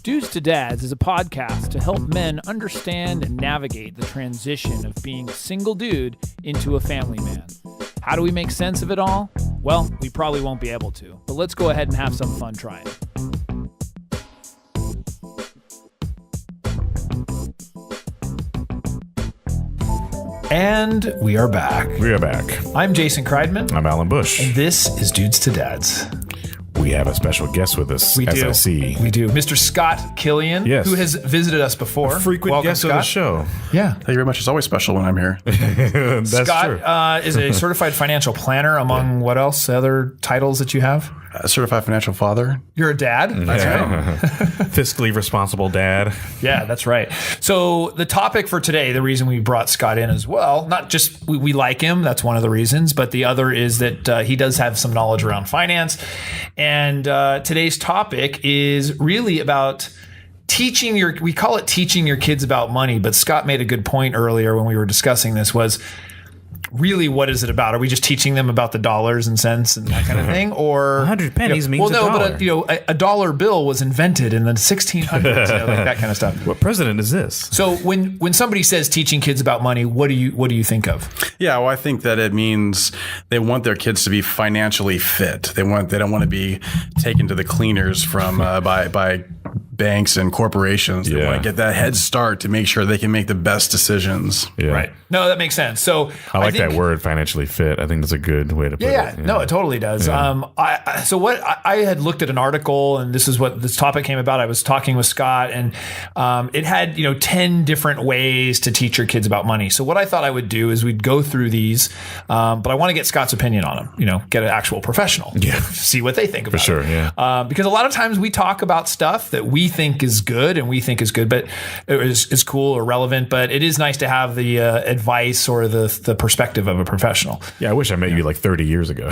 Dudes to Dads is a podcast to help men understand and navigate the transition of being a single dude into a family man. How do we make sense of it all? Well, we probably won't be able to, but let's go ahead and have some fun trying. And we are back. We are back. I'm Jason Kreidman. I'm Alan Bush. And this is Dudes to Dads. We have a special guest with us, We as do. I see. We do. Mr. Scott Kilian, Yes. who has visited us before. Frequent Welcome, guest Scott. of the show. Yeah. Thank you very much. It's always special when I'm here. That's true. Scott is a certified financial planner, among what else? Other titles that you have? A certified financial father. You're a dad. That's right. Fiscally responsible dad. Yeah, that's right. So the topic for today, the reason we brought Scott in as well, not just we like him, that's one of the reasons, but the other is that he does have some knowledge around finance. And today's topic is really about we call it teaching your kids about money, but Scott made a good point earlier when we were discussing this was, really, what is it about? Are we just teaching them about the dollars and cents and that kind of thing? Or 100 pennies means a dollar. But a dollar bill was invented in the 1600s, like that kind of stuff. What president is this? So when somebody says teaching kids about money, what do you think of? Yeah, well, I think that it means they want their kids to be financially fit. They don't want to be taken to the cleaners from by banks and corporations. They want to get that head start to make sure they can make the best decisions. Yeah. Right. No, that makes sense. So I like that word, financially fit. I think that's a good way to put it. Yeah, no, it totally does. Yeah. I had looked at an article, and this is what this topic came about. I was talking with Scott, and it had 10 different ways to teach your kids about money. So what I thought I would do is we'd go through these, but I want to get Scott's opinion on them. Get an actual professional, see what they think about it. For sure, yeah. Because a lot of times we talk about stuff that we think is good, but it is cool or relevant. But it is nice to have the advice or the perspective of a professional. Yeah, I wish I met you like 30 years ago.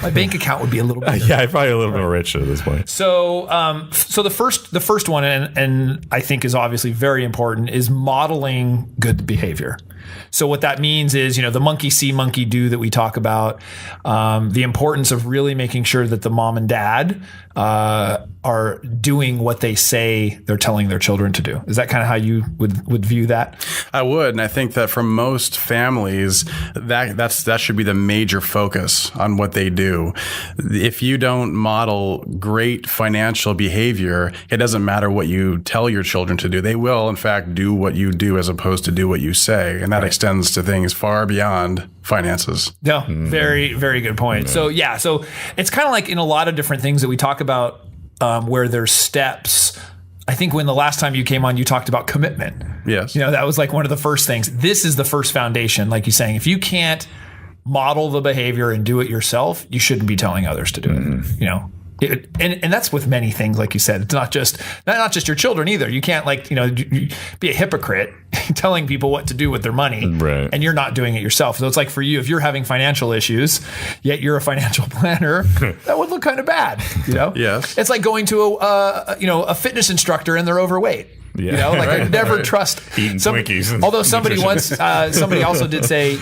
My bank account would be a little bit. Yeah, I'm probably a little bit richer at this point. So the first one, and I think is obviously very important, is modeling good behavior. So what that means is, the monkey see, monkey do that we talk about, the importance of really making sure that the mom and dad are doing what they say they're telling their children to do. Is that kind of how you would view that? I would, and I think that for most families, that should be the major focus on what they do. If you don't model great financial behavior, it doesn't matter what you tell your children to do. They will, in fact, do what you do as opposed to do what you say, and that extends to things far beyond finances. No, very, very good point. Yeah. So it's kind of like in a lot of different things that we talk about where there's steps. I think when the last time you came on, you talked about commitment. Yes. That was like one of the first things. This is the first foundation. Like you're saying, if you can't model the behavior and do it yourself, you shouldn't be telling others to do it. And that's with many things, like you said. It's not just your children either. You can't be a hypocrite telling people what to do with their money, right, and you're not doing it yourself. So it's like for you, if you're having financial issues, yet you're a financial planner, that would look kind of bad. Yes. It's like going to a fitness instructor and they're overweight. Yeah. I never trust eating Twinkies. Although somebody also did say,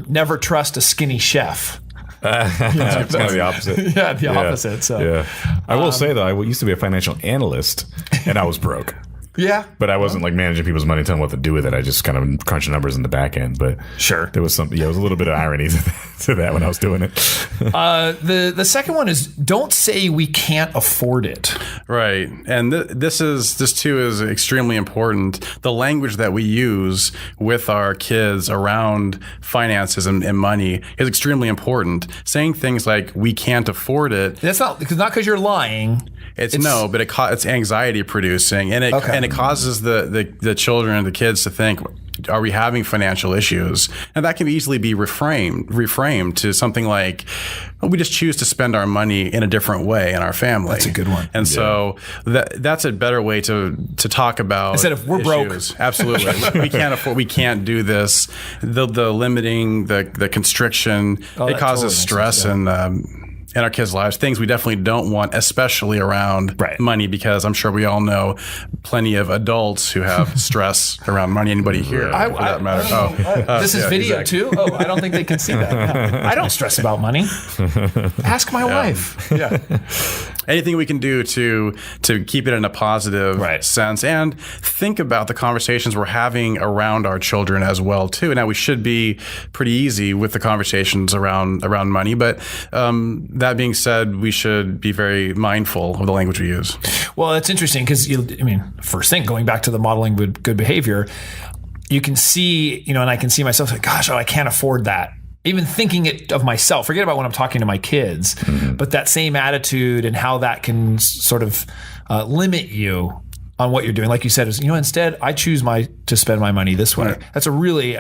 never trust a skinny chef. It's kind of the opposite. Yeah, the opposite. So, yeah. I will say though, I used to be a financial analyst, and I was broke. Yeah, but I wasn't like managing people's money, telling them what to do with it. I just kind of crunched numbers in the back end. But sure, there was some. Yeah, it was a little bit of irony to that when I was doing it. The second one is don't say we can't afford it. Right, and this too is extremely important. The language that we use with our kids around finances and money is extremely important. Saying things like "we can't afford it." That's not because you're lying. But it's anxiety producing, and it causes the children and the kids to think, are we having financial issues? And that can easily be reframed to something like, well, we just choose to spend our money in a different way in our family. That's a good one. And so that's a better way to talk about instead of we're issues. Broke. Absolutely. We can't afford, we can't do this. The limiting, the constriction, it causes stress in our kids' lives, things we definitely don't want, especially around money, because I'm sure we all know plenty of adults who have stress around money. Anybody here, for that matter? This is video too? Oh, I don't think they can see that. I don't stress about money. Ask my wife. Yeah. anything we can do to keep it in a positive sense, and think about the conversations we're having around our children as well too. Now, we should be pretty easy with the conversations around money, but that being said, we should be very mindful of the language we use. Well, it's interesting because first thing, going back to the modeling good behavior, you can see, and I can see myself like, gosh, I can't afford that. Even thinking it of myself, forget about when I'm talking to my kids, but that same attitude and how that can sort of limit you on what you're doing. Like you said, is, instead I choose to spend my money this way. Right. That's I really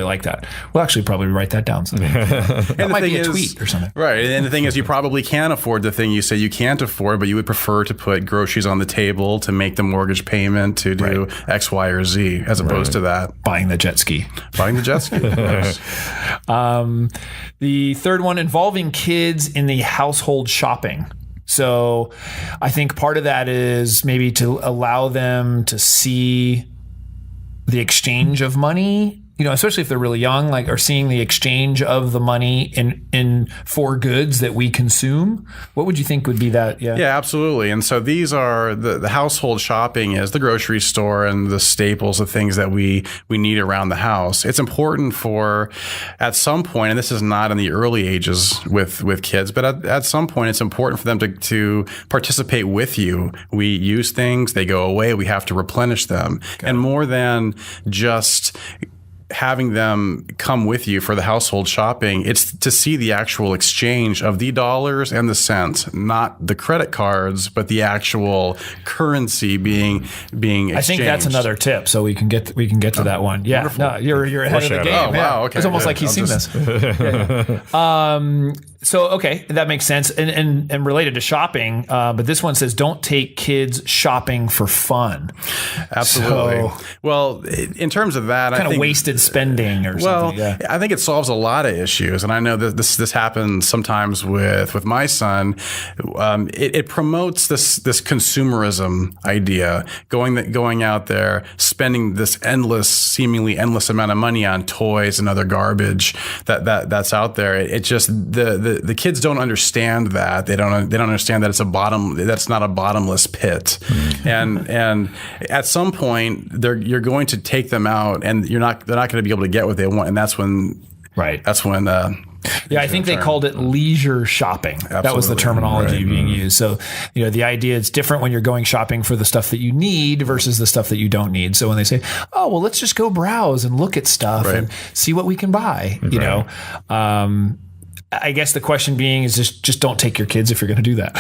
like that. We'll actually probably write that down someday. That might be a tweet or something. Right. And the thing is, you probably can afford the thing you say you can't afford, but you would prefer to put groceries on the table, to make the mortgage payment, to do X, Y, or Z, as opposed to that. Buying the jet ski. The third one, involving kids in the household shopping. So I think part of that is maybe to allow them to see the exchange of money, especially if they're really young, or seeing the exchange of the money in for goods that we consume. What would you think would be that? Yeah, absolutely. And so these are the household shopping is the grocery store and the staples, the things that we need around the house. It's important for, at some point, and this is not in the early ages with kids, but at some point it's important for them to participate with you. We use things, they go away, we have to replenish them. Okay. And more than just having them come with you for the household shopping, it's to see the actual exchange of the dollars and the cents, not the credit cards, but the actual currency being exchanged. I think that's another tip, so we can get to that one. Yeah, no, you're ahead of the game. Oh, wow, okay. It's almost like he's seen this. So, okay, that makes sense. And related to shopping, but this one says, don't take kids shopping for fun. Absolutely. So, well, in terms of that, I think wasted spending or something. Well, I think it solves a lot of issues. And I know that this happens sometimes with my son. It promotes this consumerism idea, going out there, spending this seemingly endless amount of money on toys and other garbage that's out there. It just, the kids don't understand that. They don't understand that that's not a bottomless pit. And at some point you're going to take them out, and they're not going to be able to get what they want. And that's when I think they called it leisure shopping. Absolutely. That was the terminology being used. So, the idea is different when you're going shopping for the stuff that you need versus the stuff that you don't need. So when they say, oh, well, let's just go browse and look at stuff and see what we can buy, I guess the question being is just don't take your kids if you're going to do that.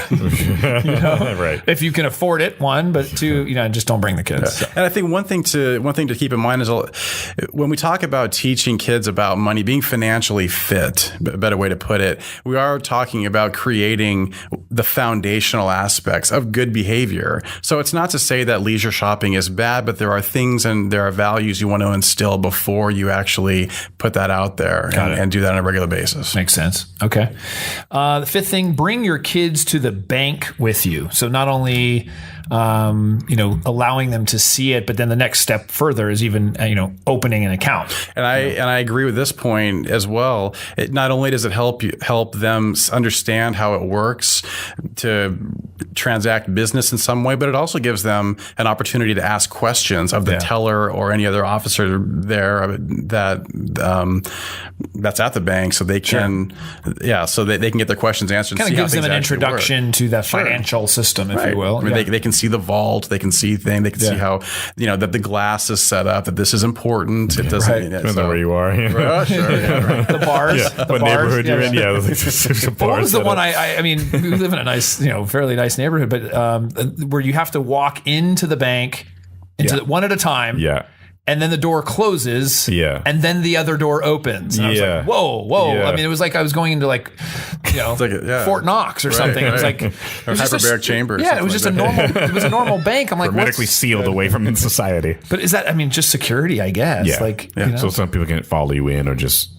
Right. If you can afford it, one, but two, just don't bring the kids. Yeah. And I think one thing to keep in mind is when we talk about teaching kids about money, being financially fit, a better way to put it, we are talking about creating the foundational aspects of good behavior. So it's not to say that leisure shopping is bad, but there are things and there are values you want to instill before you actually put that out there and do that on a regular basis. Makes sense. Okay. The fifth thing, bring your kids to the bank with you. So not only, allowing them to see it, but then the next step further is even, opening an account. And I agree with this point as well. It not only does it help them understand how it works to transact business in some way, but it also gives them an opportunity to ask questions of the teller or any other officer there that's at the bank, so they can, so they can get their questions answered. Kind of gives them an introduction to the financial system, if you will. I mean, they can see the vault, they can see things, they can see how that the glass is set up, that this is important. It doesn't depends on where you are. The bars, what neighborhood you're in. What was the one? I mean, we live in a nice, fairly nice neighborhood, but where you have to walk into the bank one at a time. Yeah. And then the door closes, and then the other door opens. And I was like, whoa. Yeah. I mean, it was like I was going into Fort Knox or something. It was like or hyperbaric chamber. Yeah, it was just a normal bank. I'm like, hermetically sealed away from society. But is that, just security, I guess. Yeah. So some people can follow you in or just...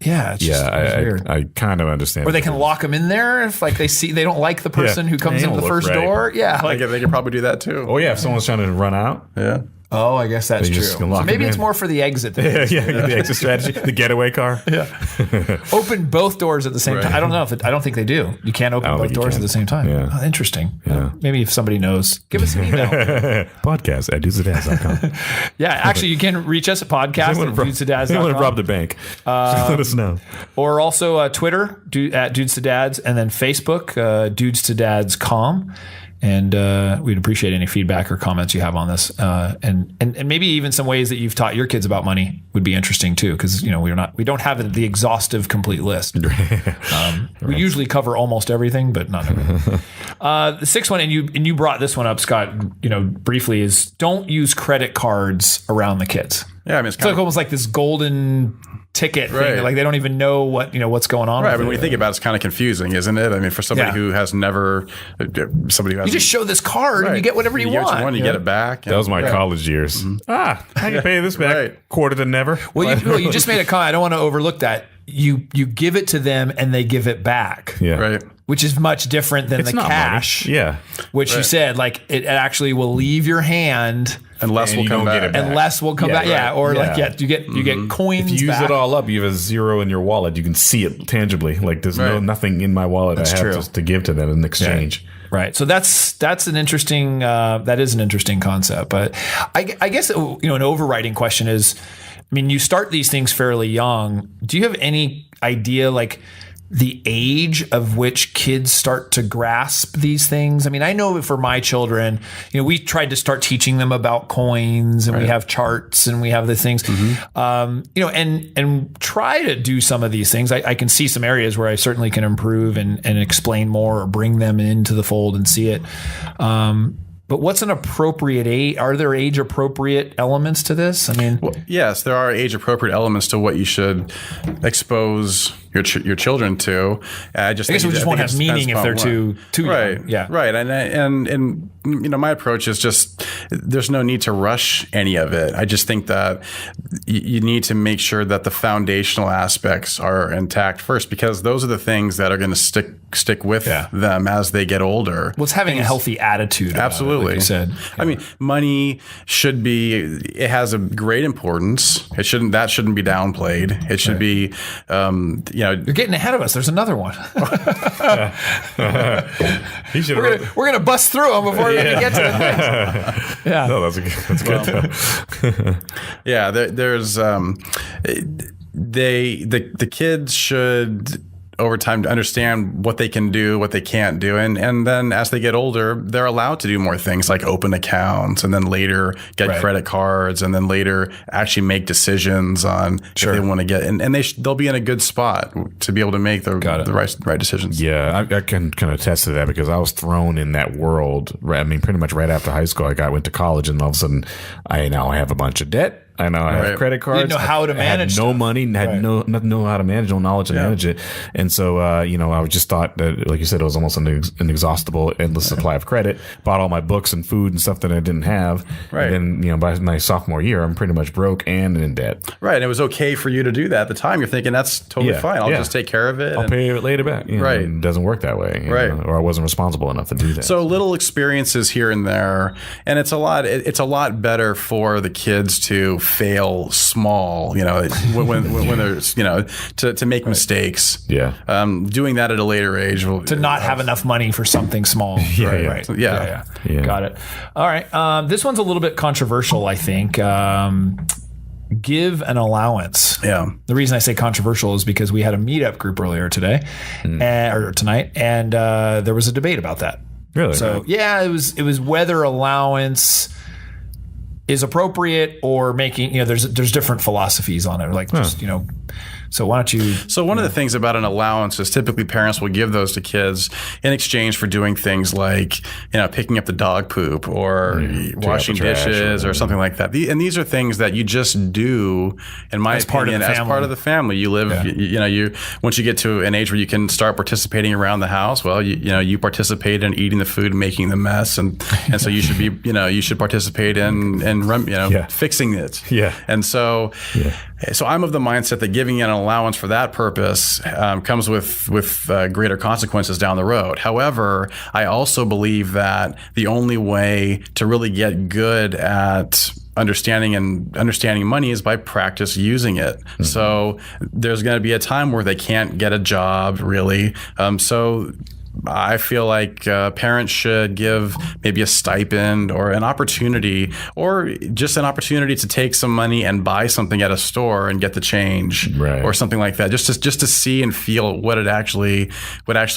Yeah, it's just weird. I kind of understand. Or they can lock them in there if they don't like the person who comes into the first door. Yeah, they could probably do that too. Oh yeah, if someone's trying to run out. Yeah. Oh, I guess that's You true. just can lock So maybe them it's in. more for the exit. Than The exit strategy, the getaway car. Open both doors at the same time. I don't know I don't think they do. You can't open both think you doors can. at the same time. Yeah. Oh, interesting. Maybe if somebody knows, give us an email. Podcast at dudesadads.com. Yeah, actually, you can reach us at podcast at Anyone dudesadads.com. robbed a bank? Just let us know. Or also Twitter at Dudes to Dads, and then Facebook, Dudes to Dads.com. And we'd appreciate any feedback or comments you have on this, and maybe even some ways that you've taught your kids about money would be interesting too, because we don't have the exhaustive complete list. We usually cover almost everything, but not everything. The sixth one, and you brought this one up, Scott, briefly, is don't use credit cards around the kids. Yeah, I mean, It's like almost like this golden ticket thing. Like they don't even know what's going on. Right. with I mean, it. when you think about it, it's kind of confusing, isn't it? I mean, for somebody who has never, somebody who has, you just show this card and you get whatever you want. You get it back. That was my college years. I can pay this back quarter than never. Well, you just made a comment. I don't want to overlook that. You give it to them and they give it back. Yeah. Right. Which is much different than It's the not cash. money. Yeah. Which you said, like, it actually will leave your hand. Unless And we'll you come don't get back. it back. And less will come back. Yeah. Or you get coins. If you use back. it all up, you have a zero in your wallet. You can see it tangibly. Like there's nothing in my wallet That's I have true. to give to them in exchange. Right. So that's an interesting, that is an interesting concept. But I guess, an overriding question is, I mean, you start these things fairly young. Do you have any idea, like, the age of which kids start to grasp these things? I mean, I know for my children, we tried to start teaching them about coins, and we have charts, and we have the things, and try to do some of these things. I can see some areas where I certainly can improve and explain more or bring them into the fold and see it. But what's an appropriate age? Are there age appropriate elements to this? I mean, Yes, there are age appropriate elements to what you should expose your children to. I guess it just won't have meaning if they're too right. young. Yeah, right. And my approach is just there's no need to rush any of it. I just think that you need to make sure that the foundational aspects are intact first, because those are the things that are going to stick with them as they get older. Well, it's having a healthy attitude. Absolutely. Like you said. I mean, money it has a great importance. That shouldn't be downplayed. It should be, You're getting ahead of us. There's another one. We're gonna bust through them before we even get to the next. Yeah. No, that's good though. Yeah, there's the kids should over time to understand what they can do, what they can't do. And then as they get older, they're allowed to do more things like open accounts and then later get credit cards and then later actually make decisions on if they want to get, and they'll be in a good spot to be able to make the right decisions. Yeah, I can kind of attest to that because I was thrown in that world. I mean, pretty much right after high school, I went to college and all of a sudden I have a bunch of debt. I know I have credit cards. You didn't know how to manage. Had no money. Had no how to manage. No knowledge to manage it. And so, I just thought that, like you said, it was almost an inexhaustible, endless supply of credit. Bought all my books and food and stuff that I didn't have. Right. And then, by my sophomore year, I'm pretty much broke and in debt. Right. And it was okay for you to do that at the time. You're thinking that's totally fine. I'll just take care of it. I'll pay it later back. Right. It doesn't work that way. Or I wasn't responsible enough to do that. So little experiences here and there, and it's a lot better for the kids to fail small, when there's, to make mistakes. Yeah. Doing that at a later age to not have enough money for something small. Yeah. Got it. All right. This one's a little bit controversial, I think. Give an allowance. Yeah. The reason I say controversial is because we had a meetup group earlier today or tonight, and there was a debate about that. Really? So it was whether allowance is appropriate or making, there's different philosophies on it. Like so why don't you? So one of the things about an allowance is typically parents will give those to kids in exchange for doing things like, picking up the dog poop or washing dishes or something like that. And these are things that you just do, in my opinion, as part of the family. You live, you once you get to an age where you can start participating around the house, well, you participate in eating the food, making the mess, and so you should be, you should participate in fixing it. Yeah. And so I'm of the mindset that giving an allowance for that purpose comes with greater consequences down the road. However, I also believe that the only way to really get good at understanding money is by practice using it. Mm-hmm. So there's going to be a time where they can't get a job really. So I feel like parents should give maybe a stipend or an opportunity, or just an opportunity to take some money and buy something at a store and get the change, or something like that, just to see and feel what actually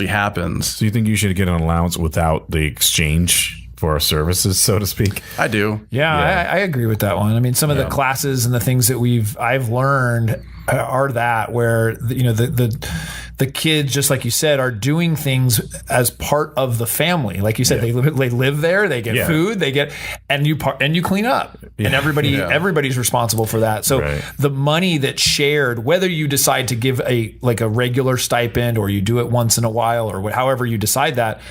happens. So you think you should get an allowance without the exchange for our services, so to speak? I do. Yeah. I agree with that one. I mean, some of the classes and the things that I've learned are that where the kids, just like you said, are doing things as part of the family. Like you said, they live there, they get food, they get, and you clean up, and everybody's responsible for that. So the money that's shared, whether you decide to give a regular stipend or you do it once in a while or however you decide that,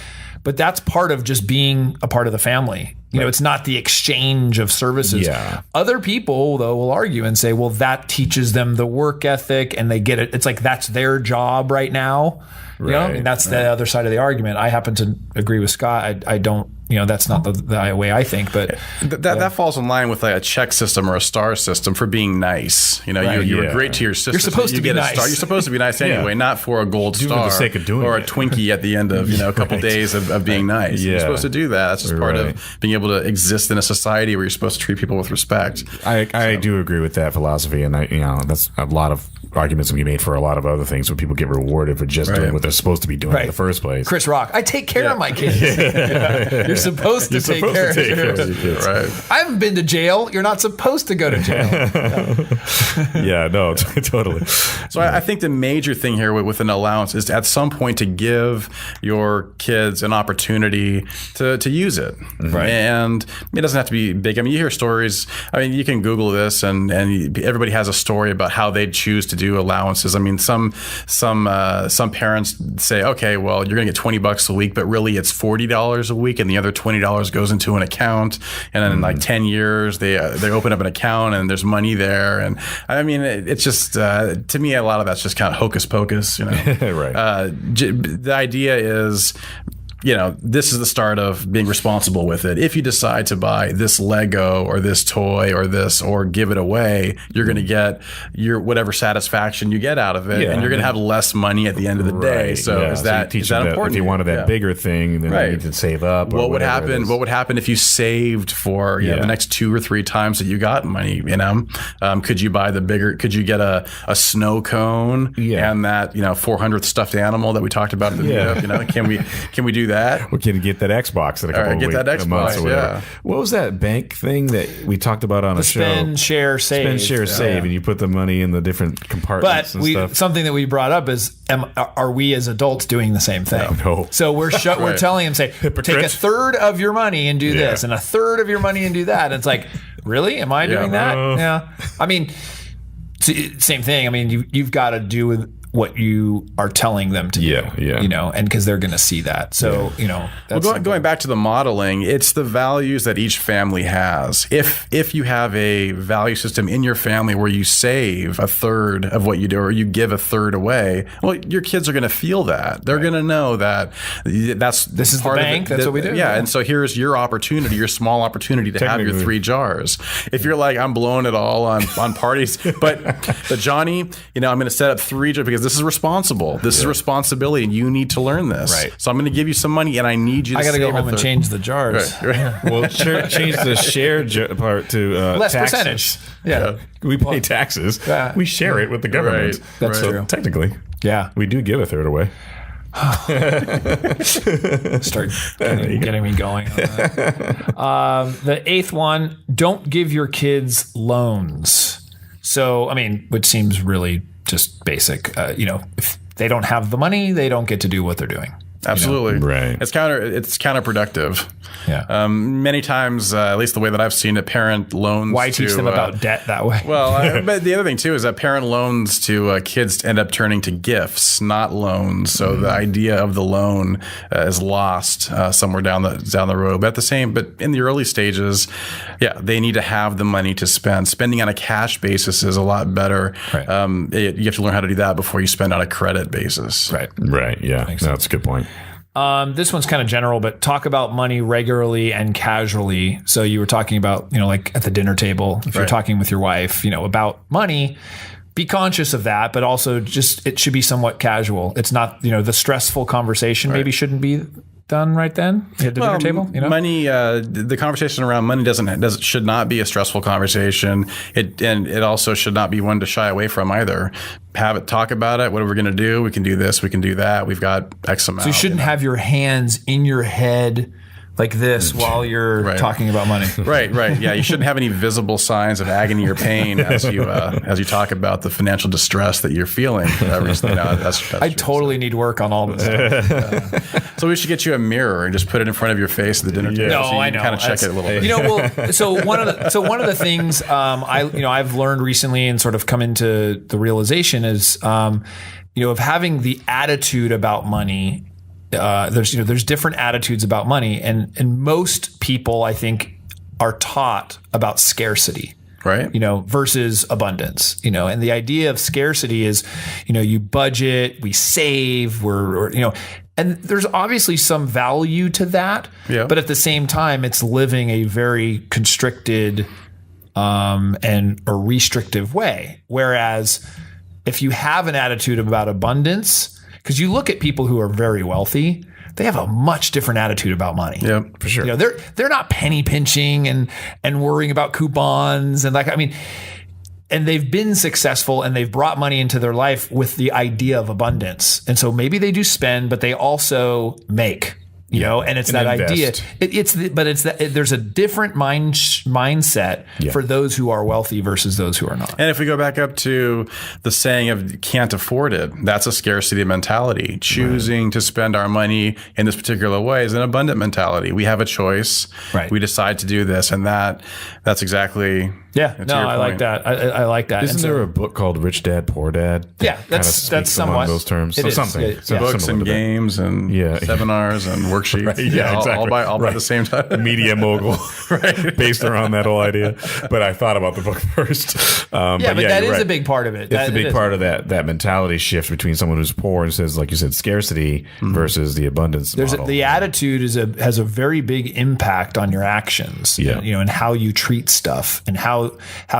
but that's part of just being a part of the family. You know, it's not the exchange of services. Yeah. Other people, though, will argue and say, well, that teaches them the work ethic and they get it. It's like that's their job right now. You know, and that's the other side of the argument. I happen to agree with Scott. I don't, that's not the way I think, but that falls in line with like a check system or a star system for being nice. You were great to your sister. You're supposed to be nice. You're supposed to be nice anyway, not for a gold star for the sake of doing or a Twinkie at the end of a couple days of being nice. You're supposed to do that. That's just part of being able to exist in a society where you're supposed to treat people with respect. I do agree with that philosophy, and that's a lot of arguments can be made for a lot of other things where people get rewarded for just doing what they're supposed to be doing in the first place. Chris Rock, I take care of my kids. You're supposed to take care of your kids. I haven't been to jail. You're not supposed to go to jail. Totally. So I think the major thing here with an allowance is at some point to give your kids an opportunity to use it. And it doesn't have to be big. I mean, you hear stories. I mean, you can Google this and everybody has a story about how they choose to do allowances. I mean, some parents say, okay, well, you're going to get $20 a week, but really it's $40 a week, and the other $20 goes into an account, and then in like 10 years they open up an account and there's money there. And I mean, it's just to me, a lot of that's just kind of hocus pocus. The idea is, this is the start of being responsible with it. If you decide to buy this Lego or this toy or give it away, you're going to get your whatever satisfaction you get out of it, and you're going to have less money at the end of the day. So is that important? If you wanted that bigger thing, then you need to save up. What would happen? What would happen if you saved for the next 2 or 3 times that you got money? Could you buy the bigger? Could you get a snow cone and that 400th stuffed animal that we talked about at the beginning? Can we do that? We can get that Xbox in a couple of weeks, that Xbox, months or whatever. What was that bank thing that we talked about on a show? Spend, share, save. Spend, share, save, and you put the money in the different compartments and stuff. Something that we brought up is, are we as adults doing the same thing? No. So we're telling them, take a third of your money and do this, and a third of your money and do that. And it's like, really? Am I doing that? Yeah. I mean, same thing. I mean, you've got to do with what you are telling them to do, and because they're going to see that. So, that's going back to the modeling, it's the values that each family has. If you have a value system in your family where you save a third of what you do, or you give a third away, well, your kids are going to feel that. They're going to know that this is part the bank. That's what we do. Yeah. And so here's your opportunity, your small opportunity to have your 3 jars. If you're like, I'm blowing it all on parties, but Johnny, I'm going to set up 3 jars because this is responsible. This is responsibility, and you need to learn this. Right. So I'm going to give you some money, and I need you to save. I got to go home and change the jars. Right. Well, change the share part to less taxes. percentage. Yeah. We pay taxes. We share it with the government. Right. That's true. Technically. Yeah. We do give a third away. Start getting me going on that. The 8th one, don't give your kids loans. So, I mean, which seems really just basic. If they don't have the money, they don't get to do what they're doing. Absolutely. Right. It's counterproductive. Yeah. Many times, at least the way that I've seen it, parent loans. Why teach them about debt that way? Well, but the other thing too is that parent loans to kids end up turning to gifts, not loans. So the idea of the loan is lost somewhere down the road. But in the early stages, they need to have the money to spend. Spending on a cash basis is a lot better. Right. You have to learn how to do that before you spend on a credit basis. Right. Right. Yeah. That's a good point. This one's kind of general, but talk about money regularly and casually. So you were talking about, like at the dinner table, if you're talking with your wife, about money, be conscious of that, but also just, it should be somewhat casual. It's not, the stressful conversation maybe shouldn't be done right then at the dinner table. Money, the conversation around money should not be a stressful conversation. It also should not be one to shy away from either. Talk about it. What are we going to do? We can do this. We can do that. We've got X amount. So you shouldn't have your hands in your head like this while you're talking about money. Right. Yeah, you shouldn't have any visible signs of agony or pain as you talk about the financial distress that you're feeling. That's I totally need work on all this stuff. So we should get you a mirror and just put it in front of your face at the dinner table. No, so you I can know. kind of check it a little bit. So one of the things I've learned recently and sort of come into the realization is of having the attitude about money. There's different attitudes about money, and most people, I think, are taught about scarcity, right? Versus abundance, and the idea of scarcity is, you budget, we save, and there's obviously some value to that, but at the same time, it's living a very constricted and a restrictive way. Whereas if you have an attitude about abundance, because you look at people who are very wealthy, they have a much different attitude about money. Yeah, for sure. They're not penny pinching and worrying about coupons and and they've been successful and they've brought money into their life with the idea of abundance. And so maybe they do spend, but they also make. And it's that invest. idea. There's a different mindset for those who are wealthy versus those who are not. And if we go back up to the saying of can't afford it, that's a scarcity mentality. Choosing to spend our money in this particular way is an abundant mentality. We have a choice. Right. We decide to do this, and that's exactly. Yeah, no, I like that. I like that. Isn't there a book called Rich Dad, Poor Dad? Yeah, that's somewhat those terms. It so is. something. Yeah. So books and games and seminars and worksheets. Right. Yeah, exactly. All by the same time. Media mogul, based around that whole idea. But I thought about the book first. But that is a big part of it. It's a big part of that mentality shift between someone who's poor and says, like you said, scarcity versus the abundance model. The attitude has a very big impact on your actions. And how you treat stuff and how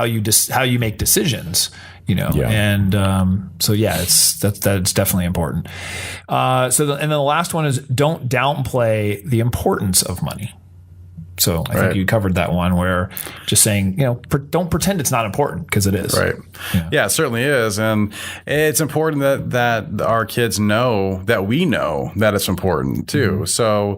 you make decisions. And that's definitely important. And then the last one is don't downplay the importance of money. So I think you covered that one where just saying, don't pretend it's not important because it is. Right. Yeah, it certainly is. And it's important that our kids know that we know that it's important too. Mm-hmm. So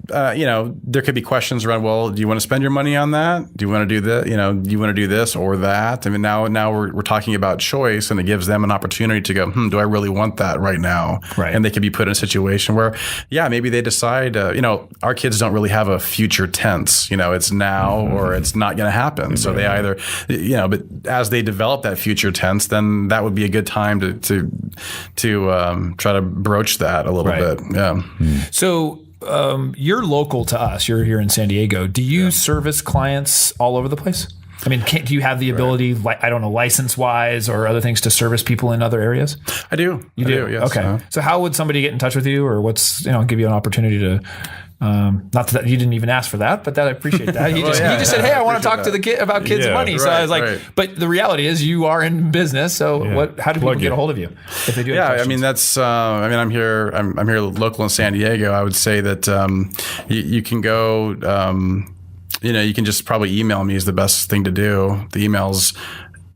there could be questions around, well, do you want to spend your money on that? Do you want to do that? Do you want to do this or that? I mean, now we're talking about choice, and it gives them an opportunity to go, do I really want that right now? Right. And they could be put in a situation where, maybe they decide, our kids don't really have a future tense, it's now or it's not going to happen. Mm-hmm. So they either, but as they develop that future tense, then that would be a good time to try to broach that a little bit. Yeah. Mm-hmm. So, you're local to us. You're here in San Diego. Do you service clients all over the place? I mean, do you have the ability, license-wise or other things to service people in other areas? I do. You do? Yes. Okay. So how would somebody get in touch with you, or give you an opportunity to? Not that you didn't even ask for that, but I appreciate that. You just said, "Hey, I want to talk to the kid about kids' money." So I was like, "But the reality is, you are in business. So how do people get a hold of you if they do?" Yeah, I mean that's. I'm here. I'm here local in San Diego. I would say that you can go. You can just probably email me is the best thing to do. The email's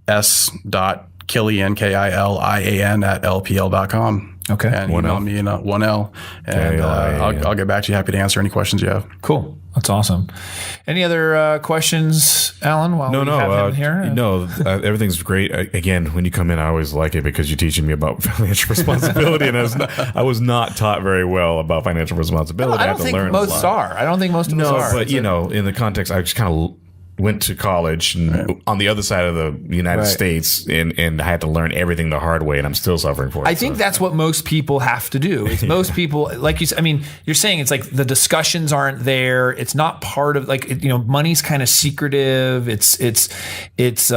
s.kilian KILIAN @lpl.com. Okay. And email me in 1L, and I'll get back to you. Happy to answer any questions you have. Cool. That's awesome. Any other questions, Alan? While we have him here? No, everything's great. Again, when you come in, I always like it because you're teaching me about financial responsibility, and I was not taught very well about financial responsibility. No, I don't think most are. I don't think most of us are. But in the context, I just kind of went to college on the other side of the United States, and I had to learn everything the hard way, and I'm still suffering for it. I think that's what most people have to do. It's most people, like you said, I mean, you're saying it's like the discussions aren't there. It's not part of money's kind of secretive. It's hidden. It's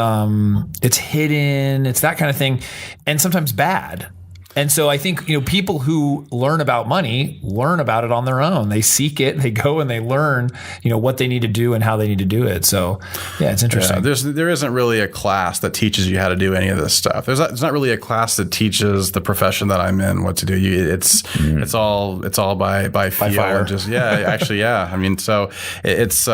that kind of thing, and sometimes bad. And so I think, people who learn about money learn about it on their own. They seek it, they go and they learn, what they need to do and how they need to do it. So yeah, it's interesting. There isn't really a class that teaches you how to do any of this stuff. There's not really a class that teaches the profession that I'm in what to do. It's all by feel. fire. Just actually, yeah. I mean, so it's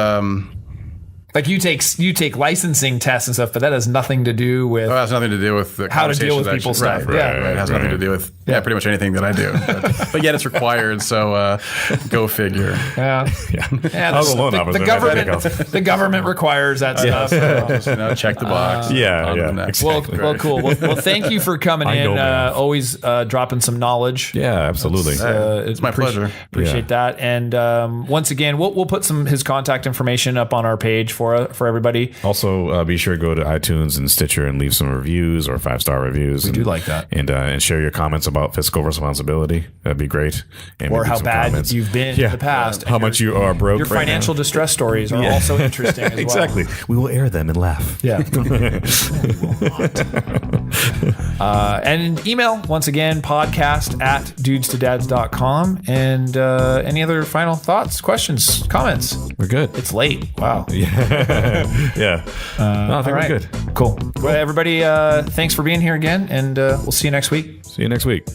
like you take licensing tests and stuff, but that has nothing to do with it has nothing to do with the how to deal with conversations people's actually. stuff. Right. It has nothing to do with pretty much anything that I do. But yet it's required. So go figure. Yeah. The government requires that stuff. Just, check the box. Exactly. Well, cool. Well, thank you for coming in. Always dropping some knowledge. Yeah, absolutely. It's my pleasure. Appreciate that. And once again, we'll put his contact information up on our page for everybody. Also, be sure to go to iTunes and Stitcher and leave some reviews or 5-star reviews. We do like that. And share your comments about fiscal responsibility. That'd be great. And or how bad you've been in the past. How much you are broke. Your financial distress stories are also interesting as well. Exactly. We will air them and laugh. Yeah. And email, once again, podcast@dudestodads.com. And any other final thoughts, questions, comments? We're good. It's late. Wow. Yeah. I think we're good. Cool. Well, everybody, thanks for being here again, and we'll see you next week. See you next week.